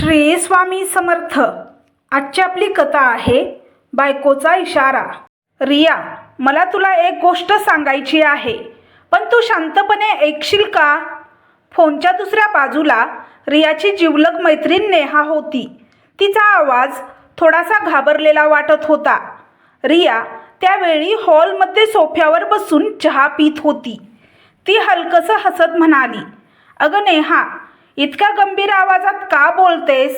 श्री स्वामी समर्थ. आजची आपली कथा आहे बायकोचा इशारा. रिया, मला तुला एक गोष्ट सांगायची आहे, पण तू शांतपणे ऐकशील का? फोनच्या दुसऱ्या बाजूला रियाची जिवलग मैत्रीण नेहा होती. तिचा आवाज थोडासा घाबरलेला वाटत होता. रिया त्यावेळी हॉलमध्ये सोफ्यावर बसून चहा पीत होती. ती हलकसं हसत म्हणाली, अगं नेहा, इतक्या गंभीर आवाजात का बोलतेस?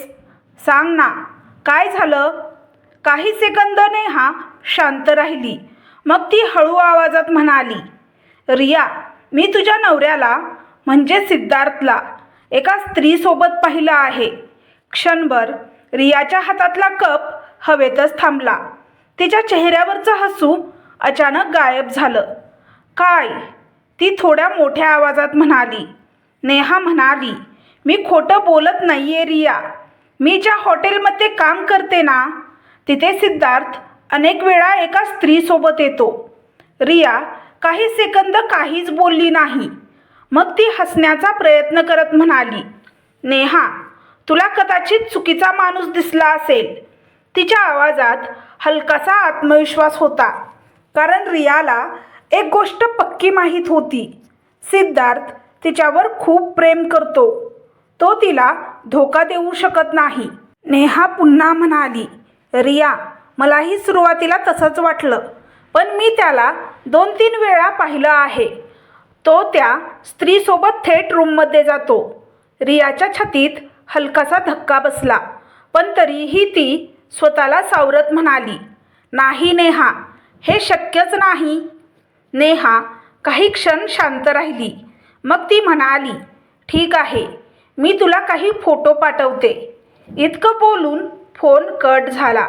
सांग ना, काय झालं? काही सेकंद नेहा शांत राहिली. मग ती हळू आवाजात म्हणाली, रिया, मी तुझ्या नवऱ्याला म्हणजे सिद्धार्थला एका स्त्रीसोबत पाहिलं आहे. क्षणभर रियाच्या हातातला कप हवेतच थांबला. तिच्या चेहऱ्यावरचं हसू अचानक गायब झालं. काय? ती थोड्या मोठ्या आवाजात म्हणाली. नेहा म्हणाली, मी खोटं बोलत नाहीये रिया. मी ज्या हॉटेलमध्ये काम करते ना, तिथे सिद्धार्थ अनेक वेळा एका स्त्रीसोबत येतो. रिया काही सेकंद काहीच बोलली नाही. मग ती हसण्याचा प्रयत्न करत म्हणाली, नेहा, तुला कदाचित चुकीचा माणूस दिसला असेल. तिच्या आवाजात हलकासा आत्मविश्वास होता, कारण रियाला एक गोष्ट पक्की माहीत होती. सिद्धार्थ तिच्यावर खूप प्रेम करतो. तो तिला धोका देऊ शकत नाही. नेहा पुन्हा म्हणाली, रिया, मलाही सुरुवातीला तसंच वाटलं, पण मी त्याला 2-3 वेळा पाहिलं आहे. तो त्या स्त्रीसोबत थेट रूममध्ये जातो. रियाच्या छातीत हलकासा धक्का बसला, पण तरीही ती स्वतःला सावरत म्हणाली, नाही नेहा, हे शक्यच नाही. नेहा काही क्षण शांत राहिली. मग ती म्हणाली, ठीक आहे, मी तुला काही फोटो पाठवते. इतकं बोलून फोन कट झाला.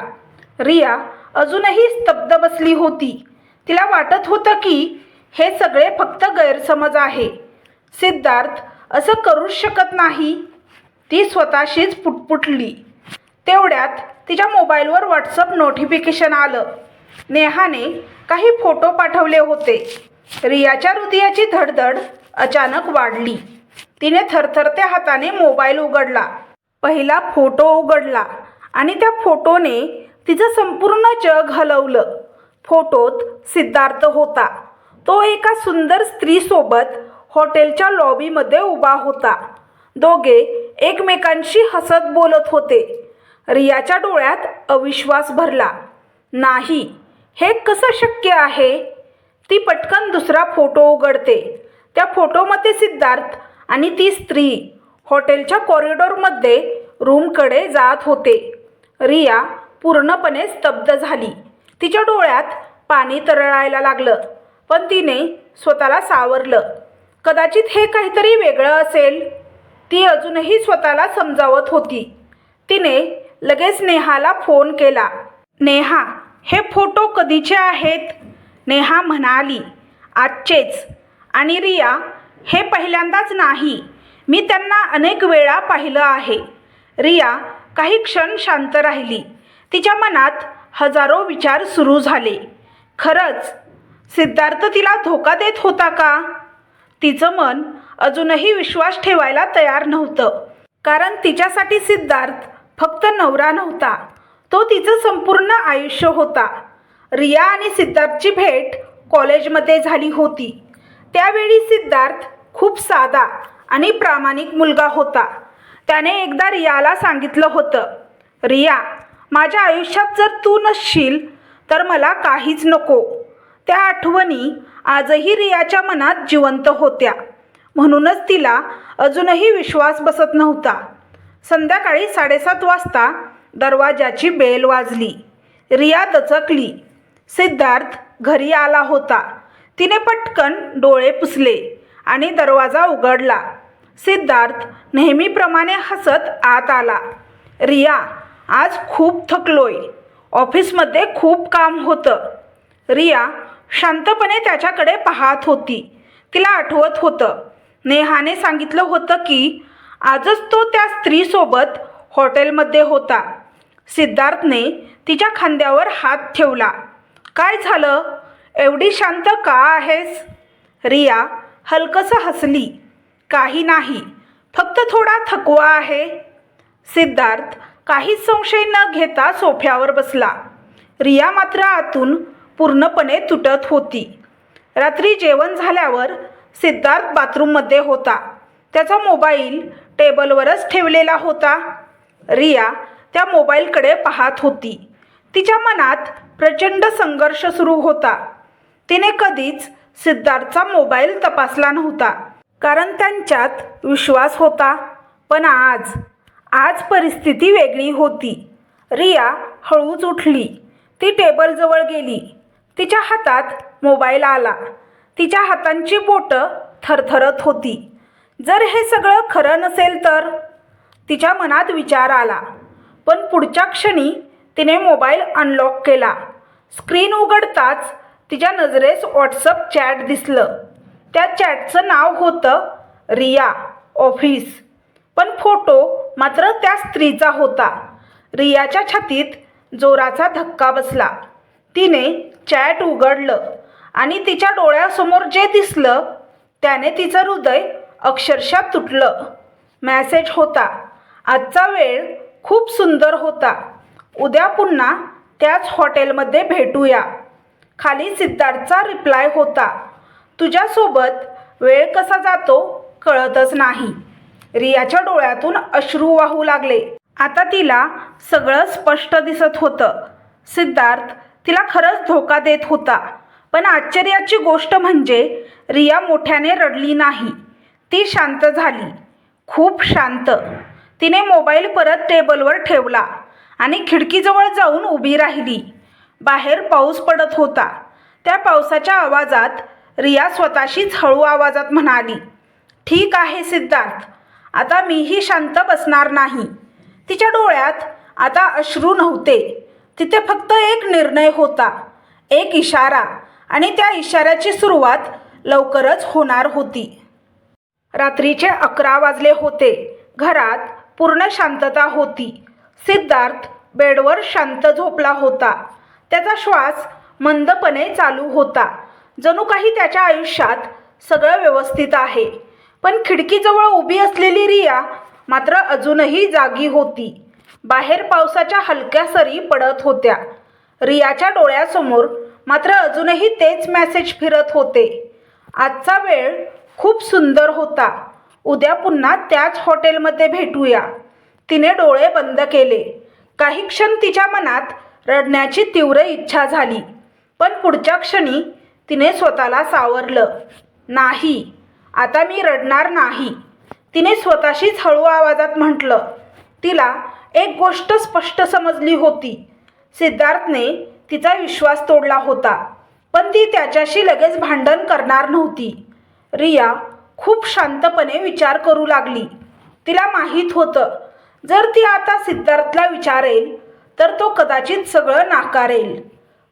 रिया अजूनही स्तब्ध बसली होती. तिला वाटत होतं की हे सगळे फक्त गैरसमज आहे. सिद्धार्थ असं करूच शकत नाही. ती स्वतःशीच पुटपुटली. तेवढ्यात तिच्या मोबाईलवर व्हॉट्सअप नोटिफिकेशन आलं. नेहाने काही फोटो पाठवले होते. रियाच्या हृदयाची धडधड अचानक वाढली. तिने थरथरत्या हाताने मोबाईल उघडला. पहिला फोटो उघडला आणि त्या फोटोने तिचं संपूर्ण जग हलवलं. फोटोत सिद्धार्थ होता. तो एका सुंदर स्त्रीसोबत हॉटेलच्या लॉबीमध्ये उभा होता. दोघे एकमेकांशी हसत बोलत होते. रियाच्या डोळ्यात अविश्वास भरला. नाही, हे कसं शक्य आहे? ती पटकन दुसरा फोटो उघडते. त्या फोटोमध्ये सिद्धार्थ आणि ती स्त्री हॉटेलच्या कॉरिडॉरमध्ये रूमकडे जात होते. रिया पूर्णपणे स्तब्ध झाली. तिच्या डोळ्यात पाणी तरळायला लागलं, पण तिने स्वतःला सावरलं. कदाचित हे काहीतरी वेगळं असेल, ती अजूनही स्वतःला समजावत होती. तिने लगेच नेहाला फोन केला. नेहा, हे फोटो कधीचे आहेत? नेहा म्हणाली, आजचेच. आणि रिया, हे पहिल्यांदाच नाही, मी त्यांना अनेक वेळा पाहिलं आहे. रिया काही क्षण शांत राहिली. तिच्या मनात हजारो विचार सुरू झाले. खरंच सिद्धार्थ तिला धोका देत होता का? तिचं मन अजूनही विश्वास ठेवायला तयार नव्हतं, कारण तिच्यासाठी सिद्धार्थ फक्त नवरा नव्हता, तो तिचं संपूर्ण आयुष्य होता. रिया आणि सिद्धार्थची भेट कॉलेजमध्ये झाली होती. त्यावेळी सिद्धार्थ खूप साधा आणि प्रामाणिक मुलगा होता. त्याने एकदा रियाला सांगितलं होतं, रिया, माझ्या आयुष्यात जर तू नसशील तर मला काहीच नको. त्या आठवणी आजही रियाच्या मनात जिवंत होत्या. म्हणूनच तिला अजूनही विश्वास बसत नव्हता. संध्याकाळी 7:30 वाजता दरवाजाची बेल वाजली. रिया दचकली. सिद्धार्थ घरी आला होता. तिने पटकन डोळे पुसले आणि दरवाजा उघडला. सिद्धार्थ नेहमीप्रमाणे हसत आत आला. रिया, आज खूप थकलोय. ऑफिसमध्ये खूप काम होतं. रिया शांतपणे त्याच्याकडे पाहत होती. तिला आठवत होतं, नेहाने सांगितलं होतं की आजच तो त्या स्त्रीसोबत हॉटेलमध्ये होता. सिद्धार्थने तिच्या खांद्यावर हात ठेवला. काय झालं? एवढी शांत का आहेस? रिया हलकसं हसली. काही नाही, फक्त थोडा थकवा आहे. सिद्धार्थ काहीच संशय न घेता सोफ्यावर बसला. रिया मात्र आतून पूर्णपणे तुटत होती. रात्री जेवण झाल्यावर सिद्धार्थ बाथरूममध्ये होता. त्याचा मोबाईल टेबलवरच ठेवलेला होता. रिया त्या मोबाईलकडे पाहत होती. तिच्या मनात प्रचंड संघर्ष सुरू होता. तिने कधीच सिद्धार्थचा मोबाईल तपासला नव्हता, कारण त्यांच्यात विश्वास होता. पण आज परिस्थिती वेगळी होती. रिया हळूच उठली. ती टेबलजवळ गेली. तिच्या हातात मोबाईल आला. तिच्या हातांची बोटं थरथरत होती. जर हे सगळं खरं नसेल तर, तिच्या मनात विचार आला. पण पुढच्या क्षणी तिने मोबाईल अनलॉक केला. स्क्रीन उघडताच तिच्या नजरेस व्हॉट्सअप चॅट दिसलं. त्या चॅटचं नाव होतं रिया ऑफिस, पण फोटो मात्र त्या स्त्रीचा होता. रियाच्या छातीत जोराचा धक्का बसला. तिने चॅट उघडलं आणि तिच्या डोळ्यासमोर जे दिसलं त्याने तिचं हृदय अक्षरशः तुटलं. मॅसेज होता. आजचा वेळ खूप सुंदर होता. उद्या पुन्हा त्याच हॉटेलमध्ये भेटूया. खाली सिद्धार्थचा रिप्लाय होता. तुझ्यासोबत वेळ कसा जातो कळतच नाही. रियाच्या डोळ्यातून अश्रू वाहू लागले. आता तिला सगळं स्पष्ट दिसत होतं. सिद्धार्थ तिला खरंच धोका देत होता. पण आश्चर्याची गोष्ट म्हणजे रिया मोठ्याने रडली नाही. ती शांत झाली, खूप शांत. तिने मोबाईल परत टेबलवर ठेवला आणि खिडकीजवळ जाऊन उभी राहिली. बाहेर पाऊस पडत होता. त्या पावसाच्या आवाजात रिया स्वतःशीच हळू आवाजात म्हणाली, ठीक आहे सिद्धार्थ, आता मीही शांत बसणार नाही. तिच्या डोळ्यात आता अश्रू नव्हते. तिथे फक्त एक निर्णय होता, एक इशारा, आणि त्या इशाऱ्याची सुरुवात लवकरच होणार होती. रात्रीचे 11 वाजले होते. घरात पूर्ण शांतता होती. सिद्धार्थ बेडवर शांत झोपला होता. त्याचा श्वास मंदपणे चालू होता. जणू काही त्याच्या आयुष्यात सगळं व्यवस्थित आहे. पण खिडकीजवळ उभी असलेली रिया मात्र अजूनही जागी होती. बाहेर पावसाच्या हलक्या सरी पडत होत्या. रियाच्या डोळ्यासमोर मात्र अजूनही तेच मेसेज फिरत होते. आजचा वेळ खूप सुंदर होता. उद्या पुन्हा त्याच हॉटेलमध्ये भेटूया. तिने डोळे बंद केले. काही क्षण तिच्या मनात रडण्याची तीव्र इच्छा झाली. पण पुढच्या क्षणी तिने स्वतःला सावरलं. नाही, आता मी रडणार नाही. तिने स्वतःशीच हळू आवाजात म्हटलं. तिला एक गोष्ट स्पष्ट समजली होती. सिद्धार्थने तिचा विश्वास तोडला होता, पण ती त्याच्याशी लगेच भांडण करणार नव्हती. रिया खूप शांतपणे विचार करू लागली. तिला माहीत होतं, जर ती आता सिद्धार्थला विचारेल तर तो कदाचित सगळं नाकारेल.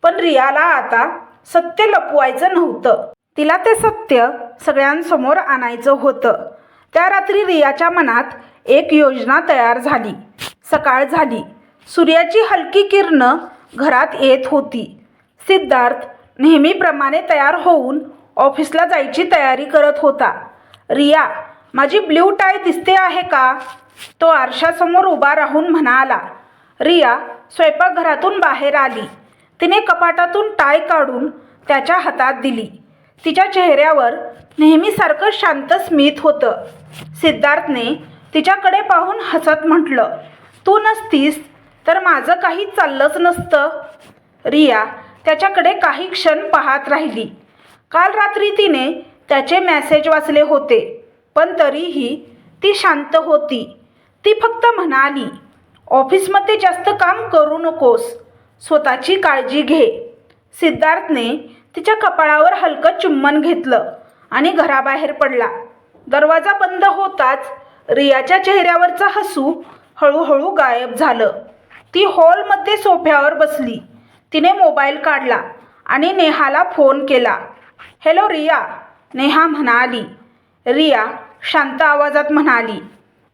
पण रियाला आता सत्य लपवायचं नव्हतं. तिला ते सत्य सगळ्यांसमोर आणायचं होतं. त्या रात्री रियाच्या मनात एक योजना तयार झाली. सकाळ झाली. सूर्याची हलकी किरणं घरात येत होती. सिद्धार्थ नेहमीप्रमाणे तयार होऊन ऑफिसला जायची तयारी करत होता. रिया, माझी ब्ल्यू टाय दिसते आहे का? तो आरशासमोर उभा राहून म्हणाला. रिया स्वयंपाकघरातून बाहेर आली. तिने कपाटातून टाय काढून त्याच्या हातात दिली. तिच्या चेहऱ्यावर नेहमीसारखं शांत स्मित होतं. सिद्धार्थने तिच्याकडे पाहून हसत म्हटलं, तू नसतीस तर माझं काही चाललंच नसतं. रिया त्याच्याकडे काही क्षण पाहत राहिली. काल रात्री तिने त्याचे मेसेज वाचले होते, पण तरीही ती शांत होती. ती फक्त म्हणाली, ऑफिसमध्ये जास्त काम करू नकोस, स्वतःची काळजी घे. सिद्धार्थने तिच्या कपाळावर हलकं चुंबन घेतलं आणि घराबाहेर पडला. दरवाजा बंद होताच रियाच्या चेहऱ्यावरचं हसू हळूहळू गायब झालं. ती हॉलमध्ये सोफ्यावर बसली. तिने मोबाईल काढला आणि नेहाला फोन केला. हॅलो रिया, नेहा म्हणाली. रिया शांत आवाजात म्हणाली,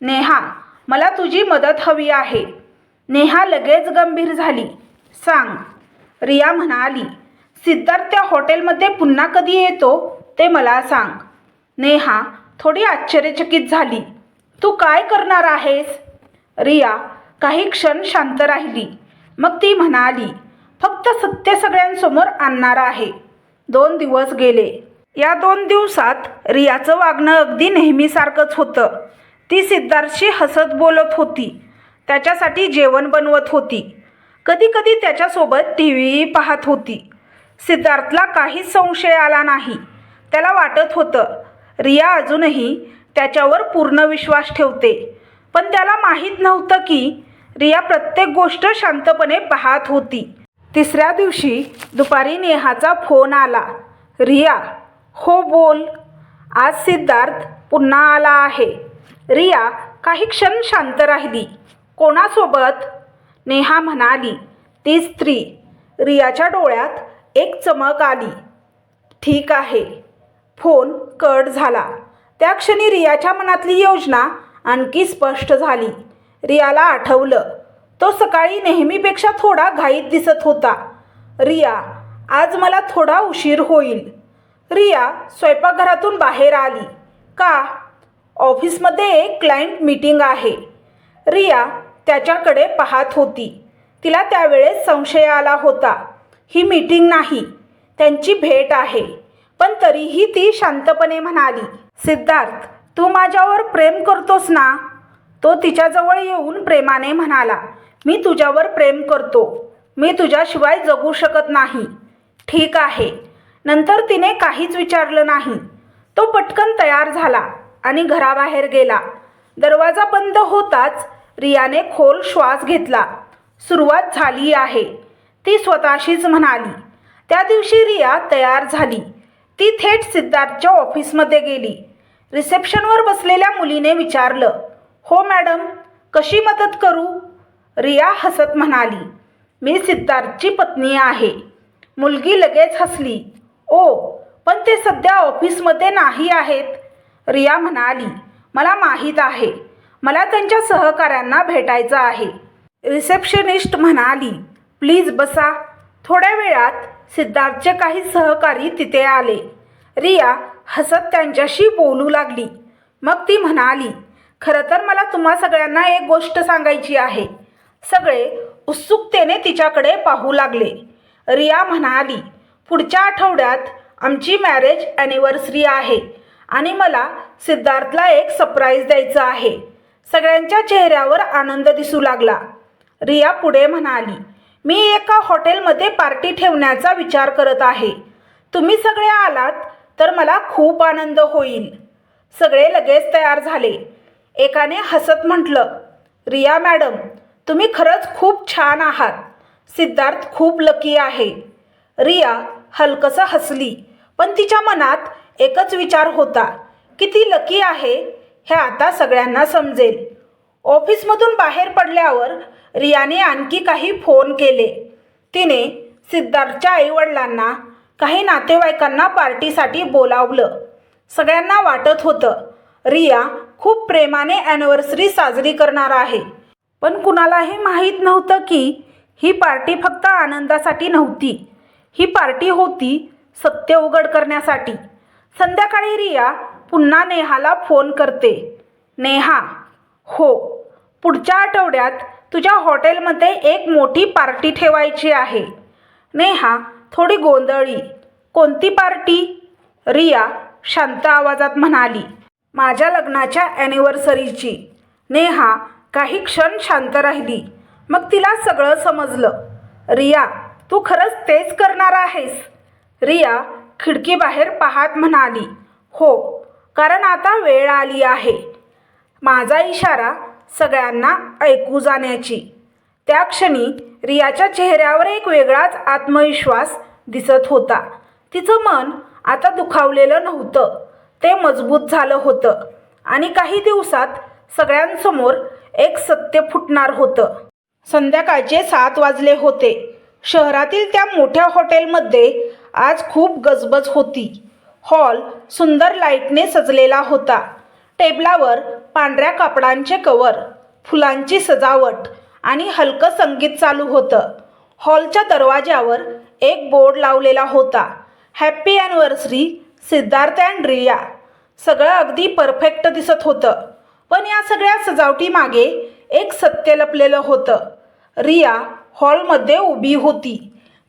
नेहा, मला तुझी मदत हवी आहे. नेहा लगेच गंभीर झाली. सांग. रिया म्हणाली, सिद्धार्थ त्या हॉटेलमध्ये पुन्हा कधी येतो ते मला सांग. नेहा थोडी आश्चर्यचकित झाली. तू काय करणार आहेस? रिया काही क्षण शांत राहिली. मग ती म्हणाली, फक्त सत्य सगळ्यांसमोर आणणार आहे. 2 दिवस गेले. या 2 दिवसात रियाचं वागणं अगदी नेहमीसारखंच होतं. ती सिद्धार्थशी हसत बोलत होती, त्याच्यासाठी जेवण बनवत होती, कधीकधी त्याच्यासोबत TV पाहत होती. सिद्धार्थला काहीच संशय आला नाही. त्याला वाटत होतं रिया अजूनही त्याच्यावर पूर्ण विश्वास ठेवते. पण त्याला माहीत नव्हतं की रिया प्रत्येक गोष्ट शांतपणे पाहत होती. 3ऱ्या दिवशी दुपारी नेहाचा फोन आला. रिया, हो बोल. आज सिद्धार्थ पुन्हा आला आहे. रिया काही क्षण शांत राहिली. कोणासोबत? नेहा म्हणाली, ती स्त्री. रियाच्या डोळ्यात एक चमक आली. ठीक आहे. फोन कट झाला. त्या क्षणी रियाच्या मनातली योजना आणखी स्पष्ट झाली. रियाला आठवलं, तो सकाळी नेहमीपेक्षा थोडा घाईत दिसत होता. रिया, आज मला थोडा उशीर होईल. रिया स्वयंपाकघरातून बाहेर आली. का? ऑफिसमध्ये एक क्लायंट मीटिंग आहे. रिया त्याच्याकडे पाहत होती. तिला त्यावेळेस संशय आला होता. ही मीटिंग नाही, त्यांची भेट आहे. पण तरीही ती शांतपणे म्हणाली, सिद्धार्थ, तू माझ्यावर प्रेम करतोस ना? तो तिच्याजवळ येऊन प्रेमाने म्हणाला, मी तुझ्यावर प्रेम करतो. मी तुझ्याशिवाय जगू शकत नाही. ठीक आहे. नंतर तिने काहीच विचारलं नाही. तो पटकन तयार झाला आणि घराबाहेर गेला. दरवाजा बंद होताच रियाने खोल श्वास घेतला. सुरुवात झाली आहे, ती स्वतःशीच म्हणाली. त्या दिवशी रिया तयार झाली. ती थेट सिद्धार्थच्या ऑफिसमध्ये गेली. रिसेप्शनवर बसलेल्या मुलीने विचारलं, हो मॅडम, कशी मदत करू? रिया हसत म्हणाली, मी सिद्धार्थची पत्नी आहे. मुलगी लगेच हसली. ओ, पण ते सध्या ऑफिसमध्ये नाही आहेत. रिया म्हणाली, मला माहीत आहे. मला त्यांच्या सहकाऱ्यांना भेटायचं आहे. रिसेप्शनिस्ट म्हणाली, प्लीज बसा. थोड्या वेळात सिद्धार्थचे काही सहकारी तिथे आले. रिया हसत त्यांच्याशी बोलू लागली. मग ती म्हणाली, खरं तर मला तुम्हा सगळ्यांना एक गोष्ट सांगायची आहे. सगळे उत्सुकतेने तिच्याकडे पाहू लागले. रिया म्हणाली, पुढच्या आठवड्यात आमची मॅरेज ॲनिव्हर्सरी आहे आणि मला सिद्धार्थला एक सरप्राईज द्यायचं आहे. सगळ्यांच्या चेहऱ्यावर आनंद दिसू लागला. रिया पुढे म्हणाली, मी एका हॉटेलमध्ये पार्टी ठेवण्याचा विचार करत आहे. तुम्ही सगळे आलात तर मला खूप आनंद होईल. सगळे लगेच तयार झाले. एकाने हसत म्हटलं, रिया मॅडम, तुम्ही खरंच खूप छान आहात. सिद्धार्थ खूप लकी आहे. रिया हलकसं हसली, पण तिच्या मनात एकच विचार होता की ती लकी आहे हे आता सगळ्यांना समजेल. ऑफिसमधून बाहेर पडल्यावर रियाने आणखी काही फोन केले. तिने सिद्धार्थच्या आईवडिलांना, काही नातेवाईकांना पार्टीसाठी बोलावलं. सगळ्यांना वाटत होतं रिया खूप प्रेमाने ॲनिव्हर्सरी साजरी करणार आहे. पण कुणालाही माहीत नव्हतं की ही पार्टी फक्त आनंदासाठी नव्हती. ही पार्टी होती सत्य उघड करण्यासाठी. संध्याकाळी रिया पुन्हा नेहाला फोन करते. नेहा, हो, पुढच्या आठवड्यात तुझ्या हॉटेलमध्ये एक मोठी पार्टी ठेवायची आहे. नेहा थोडी गोंधळली. कोणती पार्टी? रिया शांत आवाजात म्हणाली, माझ्या लग्नाच्या ॲनिव्हर्सरीची. नेहा काही क्षण शांत राहिली. मग तिला सगळं समजलं. रिया, तू खरंच तेच करणार आहेस? रिया खिडकीबाहेर पाहत म्हणाली, हो, कारण आता वेळ आली आहे. माझा इशारा सगळ्यांना ऐकू जाण्याची. त्या क्षणी रियाच्या चेहऱ्यावर एक वेगळाच आत्मविश्वास दिसत होता. तिचं मन आता दुखावलेलं नव्हतं, ते मजबूत झालं होतं आणि काही दिवसात सगळ्यांसमोर एक सत्य फुटणार होतं. संध्याकाळचे 7 वाजले होते. शहरातील त्या मोठ्या हॉटेलमध्ये आज खूप गजबज होती. हॉल सुंदर लाईटने सजलेला होता. टेबलावर पांढऱ्या कापडांचे कवर, फुलांची सजावट आणि हलकं संगीत चालू होतं. हॉलच्या दरवाज्यावर एक बोर्ड लावलेला होता, happy anniversary Siddharth and Riya. सगळं अगदी परफेक्ट दिसत होतं. पण या सगळ्या सजावटीमागे एक सत्य लपलेलं होतं. रिया हॉलमध्ये उभी होती.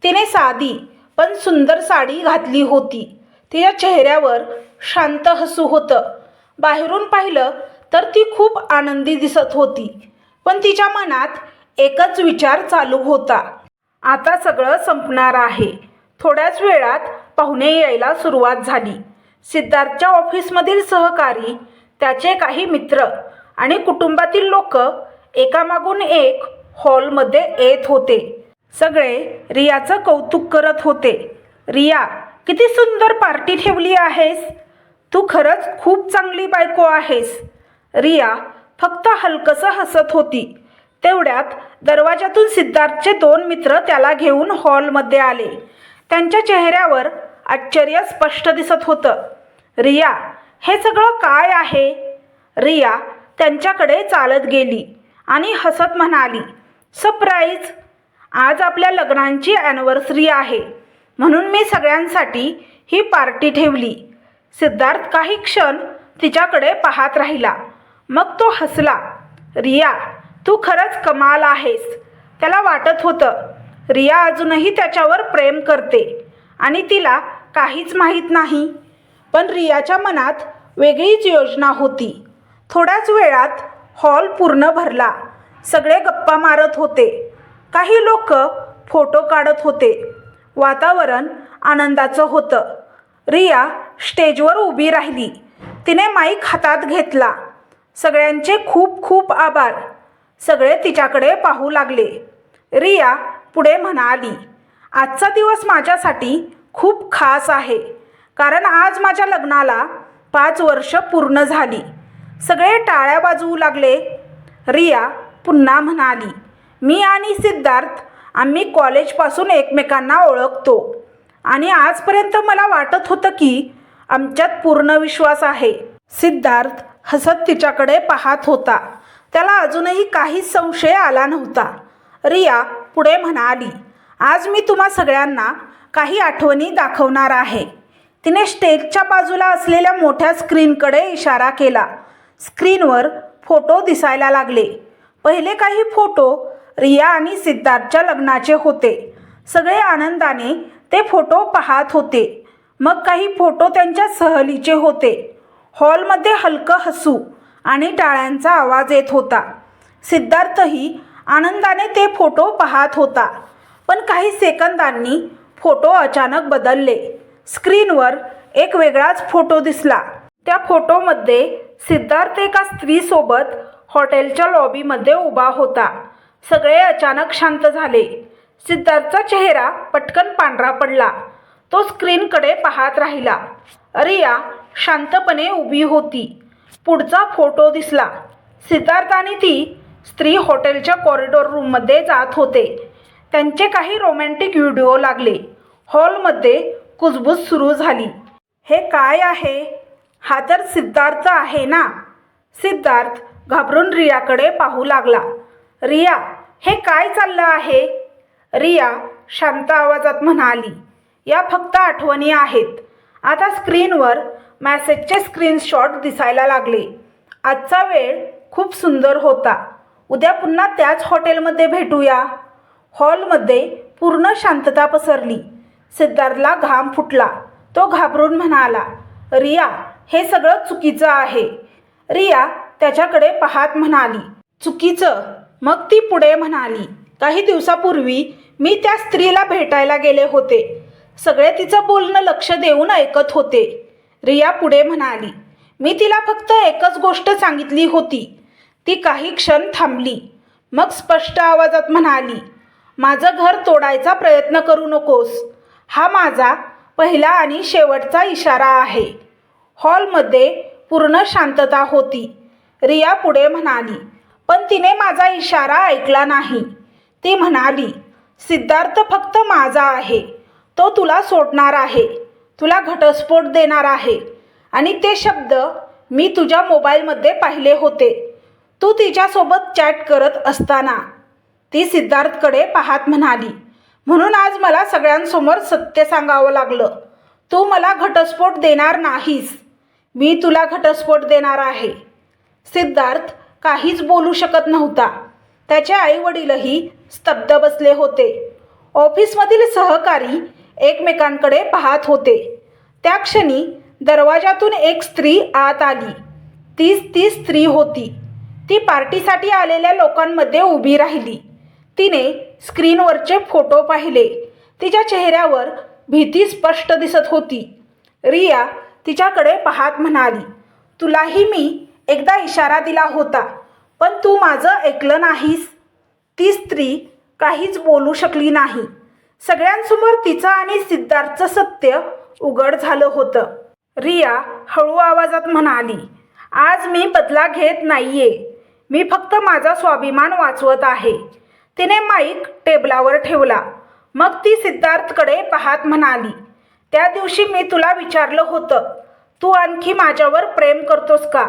तिने साधी पण सुंदर साडी घातली होती. तिच्या चेहऱ्यावर शांत हसू होतं. बाहेरून पाहिलं तर ती खूप आनंदी दिसत होती. पण तिच्या मनात एकच विचार चालू होता. आता सगळं संपणार आहे. थोड्याच वेळात पाहुणे यायला सुरुवात झाली. सिद्धार्थच्या ऑफिसमधील सहकारी, त्याचे काही मित्र आणि कुटुंबातील लोक एकामागून एक हॉलमध्ये येत होते. सगळे रियाचं कौतुक करत होते. रिया, किती सुंदर पार्टी ठेवली आहेस. तू खरंच खूप चांगली बायको आहेस. रिया फक्त हलकसं हसत होती. तेवढ्यात दरवाजातून सिद्धार्थचे 2 मित्र त्याला घेऊन हॉलमध्ये आले. त्यांच्या चेहऱ्यावर आश्चर्य स्पष्ट दिसत होतं. रिया, हे सगळं काय आहे? रिया त्यांच्याकडे चालत गेली आणि हसत म्हणाली, सरप्राईज. आज आपल्या लग्नाची ॲनिव्हर्सरी आहे, म्हणून मी सगळ्यांसाठी ही पार्टी ठेवली. सिद्धार्थ काही क्षण तिच्याकडे पाहत राहिला. मग तो हसला. रिया, तू खरंच कमाल आहेस. त्याला वाटत होतं रिया अजूनही त्याच्यावर प्रेम करते आणि तिला काहीच माहीत नाही. पण रियाच्या मनात वेगळीच योजना होती. थोड्याच वेळात हॉल पूर्ण भरला. सगळे गप्पा मारत होते. काही लोक फोटो काढत होते. वातावरण आनंदाचं होतं. रिया स्टेजवर उभी राहिली. तिने माईक हातात घेतला. सगळ्यांचे खूप खूप आभार. सगळे तिच्याकडे पाहू लागले. रिया पुढे म्हणाली, आजचा दिवस माझ्यासाठी खूप खास आहे, कारण आज माझ्या लग्नाला 5 वर्ष पूर्ण झाली. सगळे टाळ्या वाजवू लागले. रिया पुन्हा म्हणाली, मी आणि सिद्धार्थ आम्ही कॉलेजपासून एकमेकांना ओळखतो आणि आजपर्यंत मला वाटत होतं की आमच्यात पूर्ण विश्वास आहे. सिद्धार्थ हसत तिच्याकडे पाहत होता. त्याला अजूनही काहीच संशय आला नव्हता. रिया पुढे म्हणाली, आज मी तुम्हा सगळ्यांना काही आठवणी दाखवणार आहे. तिने स्टेजच्या बाजूला असलेल्या मोठ्या स्क्रीनकडे इशारा केला. स्क्रीनवर फोटो दिसायला लागले. पहिले काही फोटो रिया आणि सिद्धार्थच्या लग्नाचे होते. सगळे आनंदाने ते फोटो पाहत होते. मग काही फोटो त्यांच्या सहलीचे होते. हॉलमध्ये हलकं हसू आणि टाळ्यांचा आवाज येत होता. सिद्धार्थही आनंदाने ते फोटो पाहत होता. पण काही सेकंदांनी फोटो अचानक बदलले. स्क्रीनवर एक वेगळाच फोटो दिसला. त्या फोटोमध्ये सिद्धार्थ एका स्त्रीसोबत हॉटेलच्या लॉबीमध्ये उभा होता. सगळे अचानक शांत झाले. सिद्धार्थचा चेहरा पटकन पांढरा पडला. तो स्क्रीनकडे पाहत राहिला. रिया शांतपणे उभी होती. पुढचा फोटो दिसला. सिद्धार्थ आणि ती स्त्री हॉटेलच्या कॉरिडॉर रूममध्ये जात होते. त्यांचे काही रोमॅन्टिक व्हिडिओ लागले. हॉलमध्ये कुजबूज सुरू झाली. हे काय आहे? हा तर सिद्धार्थ आहे ना? सिद्धार्थ घाबरून रियाकडे पाहू लागला. रिया, हे काय चाललं आहे? रिया शांत आवाजात म्हणाली, या फक्त आठवणी आहेत. आता स्क्रीनवर मेसेजचे स्क्रीनशॉट दिसायला लागले. आजचा वेळ खूप सुंदर होता. उद्या पुन्हा त्याच हॉटेलमध्ये भेटूया. हॉलमध्ये पूर्ण शांतता पसरली. सिद्धार्थला घाम फुटला. तो घाबरून म्हणाला, रिया, हे सगळं चुकीचं आहे. रिया त्याच्याकडे पाहत म्हणाली, चुकीचं? मग ती पुढे म्हणाली, काही दिवसापूर्वी मी त्या स्त्रीला भेटायला गेले होते. सगळे तिचं बोलणं लक्ष देऊन ऐकत होते. रिया पुढे म्हणाली, मी तिला फक्त एकच गोष्ट सांगितली होती. ती काही क्षण थांबली. मग स्पष्ट आवाजात म्हणाली, माझं घर तोडायचा प्रयत्न करू नकोस. हा माझा पहिला आणि शेवटचा इशारा आहे. हॉलमध्ये पूर्ण शांतता होती. रिया पुढे म्हणाली, पण तिने माझा इशारा ऐकला नाही. ती म्हणाली, सिद्धार्थ फक्त माझा आहे. तो तुला सोडणार आहे, तुला घटस्फोट देणार आहे. आणि ते शब्द मी तुझ्या मोबाईलमध्ये पाहिले होते, तू तिच्यासोबत चॅट करत असताना. ती सिद्धार्थकडे पाहत म्हणाली, म्हणून आज मला सगळ्यांसमोर सत्य सांगावं लागलं. तू मला घटस्फोट देणार नाहीस. मी तुला घटस्फोट देणार आहे. सिद्धार्थ काहीच बोलू शकत नव्हता. त्याचे आईवडीलही स्तब्ध बसले होते. ऑफिसमधील सहकारी एकमेकांकडे पाहत होते. त्या क्षणी दरवाजातून एक स्त्री आत आली. तीच ती स्त्री होती. ती पार्टीसाठी आलेल्या लोकांमध्ये उभी राहिली. तिने स्क्रीनवरचे फोटो पाहिले. तिच्या चेहऱ्यावर भीती स्पष्ट दिसत होती. रिया तिच्याकडे पाहत म्हणाली, तुलाही मी एकदा इशारा दिला होता, पण तू माझं ऐकलं नाहीस. ती स्त्री काहीच बोलू शकली नाही. सगळ्यांसमोर तिचं आणि सिद्धार्थचं सत्य उघड झालं होतं. रिया हळू आवाजात म्हणाली, आज मी बदला घेत नाहीये. मी फक्त माझा स्वाभिमान वाचवत आहे. तिने माईक टेबलावर ठेवला. मग ती सिद्धार्थकडे पाहत म्हणाली, त्या दिवशी मी तुला विचारलं होतं, तू आणखी माझ्यावर प्रेम करतोस का?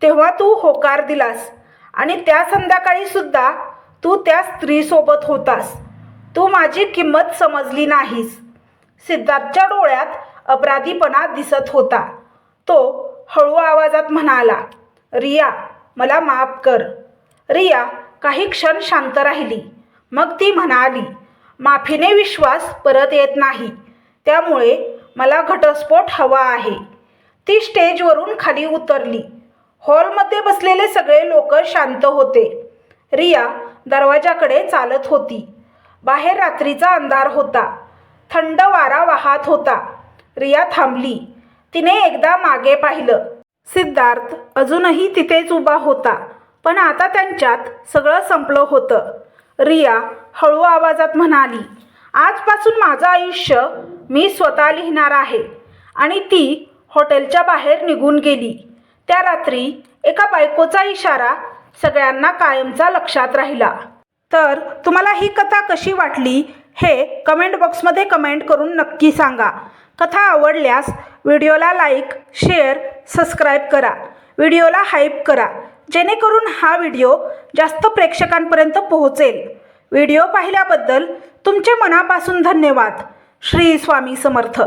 तेव्हा तू होकार दिलास आणि त्या संध्याकाळी सुद्धा तू त्या स्त्रीसोबत होतास. तू माझी किंमत समजली नाहीस. सिद्धार्थच्या डोळ्यात अपराधीपणा दिसत होता. तो हळू आवाजात म्हणाला, रिया मला माफ कर. रिया काही क्षण शांत राहिली. मग ती म्हणाली, माफीने विश्वास परत येत नाही. त्यामुळे मला घटस्फोट हवा आहे. ती स्टेजवरून खाली उतरली. हॉलमध्ये बसलेले सगळे लोक शांत होते. रिया दरवाजाकडे चालत होती. बाहेर रात्रीचा अंधार होता. थंड वारा वाहत होता. रिया थांबली. तिने एकदा मागे पाहिलं. सिद्धार्थ अजूनही तिथेच उभा होता, पण आता त्यांच्यात सगळं संपलं होतं. रिया हळू आवाजात म्हणाली, आजपासून माझं आयुष्य मी स्वतः लिहिणार आहे. आणि ती हॉटेलच्या बाहेर निघून गेली. त्या रात्री एका बायकोचा इशारा सगळ्यांना कायमचा लक्षात राहिला. तर तुम्हाला ही कथा कशी वाटली हे कमेंट बॉक्समध्ये कमेंट करून नक्की सांगा. कथा आवडल्यास व्हिडिओला लाईक, शेअर, सबस्क्राईब करा. व्हिडिओला हाईप करा, जेणेकरून हा व्हिडिओ जास्त प्रेक्षकांपर्यंत पोहोचेल. व्हिडिओ पाहिल्याबद्दल तुमचे मनापासून धन्यवाद. श्री स्वामी समर्थ.